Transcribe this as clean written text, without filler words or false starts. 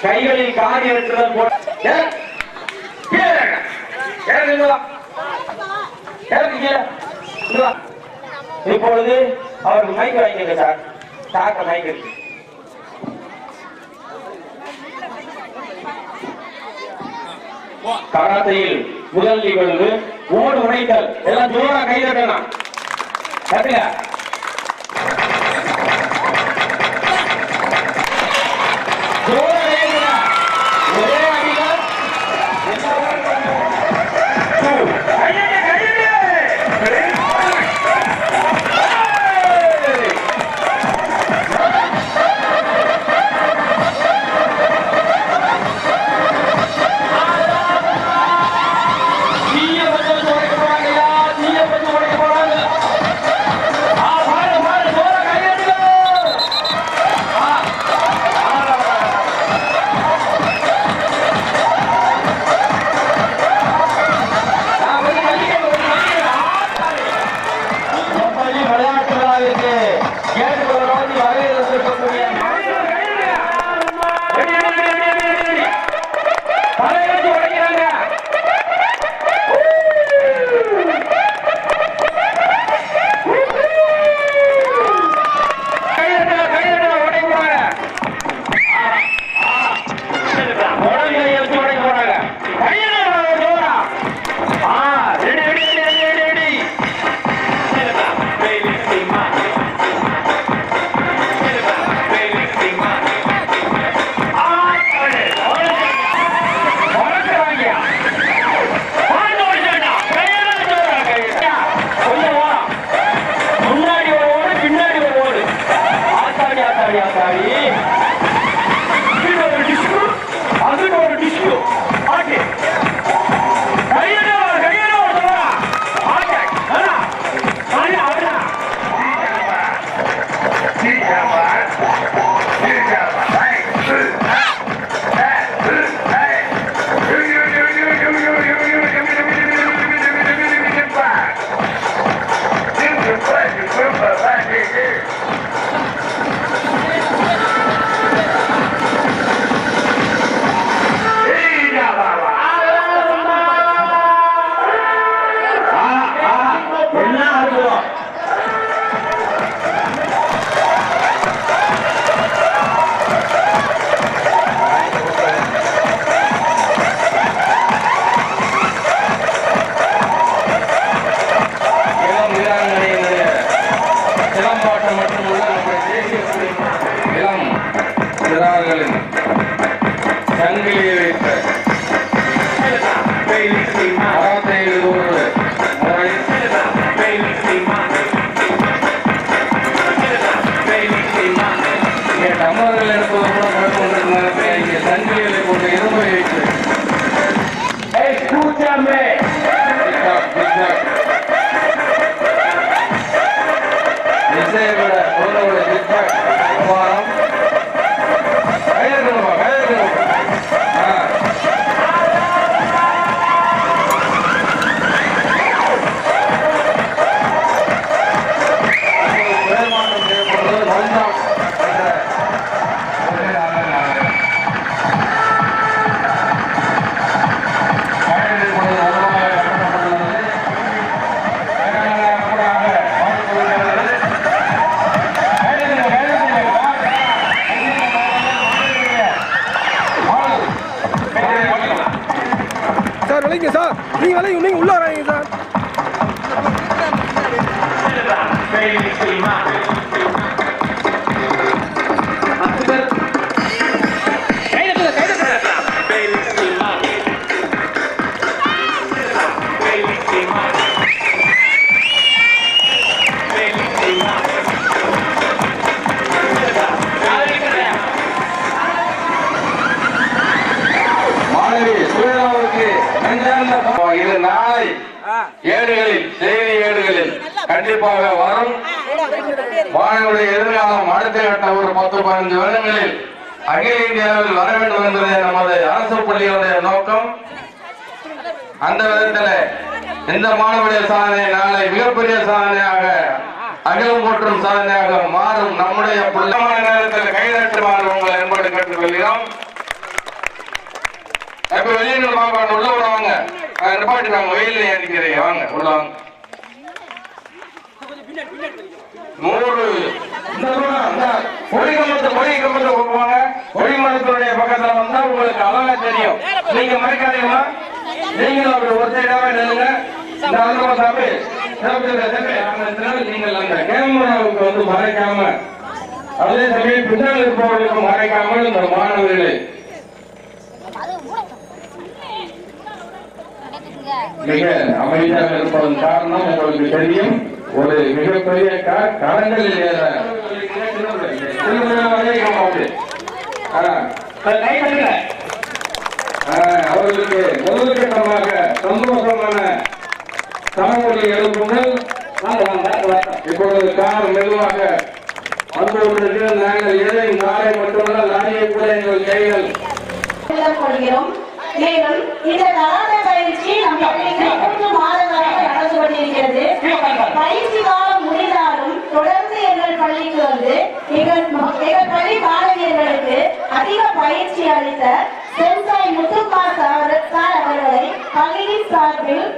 கைகளில் காரி வெட்டுதல் போல இப்பொழுது அவருக்கு மைக் வாங்கிங்க சார். சாக்க மைக் இருக்கு. கராத்தையில் முதல் நிகழ்வு ஓடு உடைத்தல். எல்லாம் ஜோரா கைதட்டலாம். கட்டுங்க. சார் நீங்க நீங்க உள்ள வராங்க சார். இது நாளை ஏடுகளில் செய்தி ஏடுகளில் கண்டிப்பாக வரும். மாணவர்களுடைய எதிர்காலம் அடுத்த கட்ட ஒரு 10-15 வருடங்களில் அகில இந்தியாவில் வர வேண்டும் என்பதே நமது அரசு பள்ளிகளுடைய நோக்கம். அந்த விதத்தில் இந்த மாணவருடைய சாதனை நாளை மிகப்பெரிய சாதனையாக அகிலம் போற்றும் சாதனையாக மாறும். நம்முடைய புள்ளமான நேரத்தில் கைதட்டுமாறு உங்கள் என்பதை கேட்டுக்கொள்கிறோம். வாங்க உள்ள வாங்க நிப்பாட்டிட்டாங்க வெயில அடிக்கிறீங்க வாங்க உள்ள வாங்க 100 கொடிக்கம்பத்தை கொடுப்பாங்க கொடிமரத்தினுடைய பக்கத்துல வந்தா உங்களுக்கு அழகா தெரியும் நீங்க மறைக்காதீங்களா நீங்களும் அப்படி ஒரு சைடாவே நில்லுங்க நீங்கள் அந்த கேமராவுக்கு வந்து மறைக்காம அதே சமயம் பின்னால் இருப்பவர்களுக்கு மறைக்காமல் இந்த மாணவர்களை மிக அமைதியாக இருப்பதன் காரணம் உங்களுக்கு தெரியும் ஒரு மிகப்பெரிய களங்களில் அவர்களுக்கு முதல் கட்டமாக சந்தோஷமான சமமொழி எழுப்புங்கள் இப்பொழுது கார் மெதுவாக வந்து கொண்டிருக்கிறது நாங்கள் ஏழை நாளை மட்டுமல்ல லாரியை கூட எங்கள் கைகள் கொள்கிறோம் மேலும் இந்த கராத்தே பயிற்சி நம் பள்ளியில் 3 மாதங்களாக நடந்து கொண்டிருக்கிறது. பயிற்சி காலம் முடிந்தாலும் தொடர்ந்து எங்கள் பள்ளிக்கு வந்து எங்கள் பள்ளி மாணவியர்களுக்கு அதிக பயிற்சி அளித்த சென்சாய் முத்துக்குமார் சார் அவர்களை பள்ளியின் சார்பில்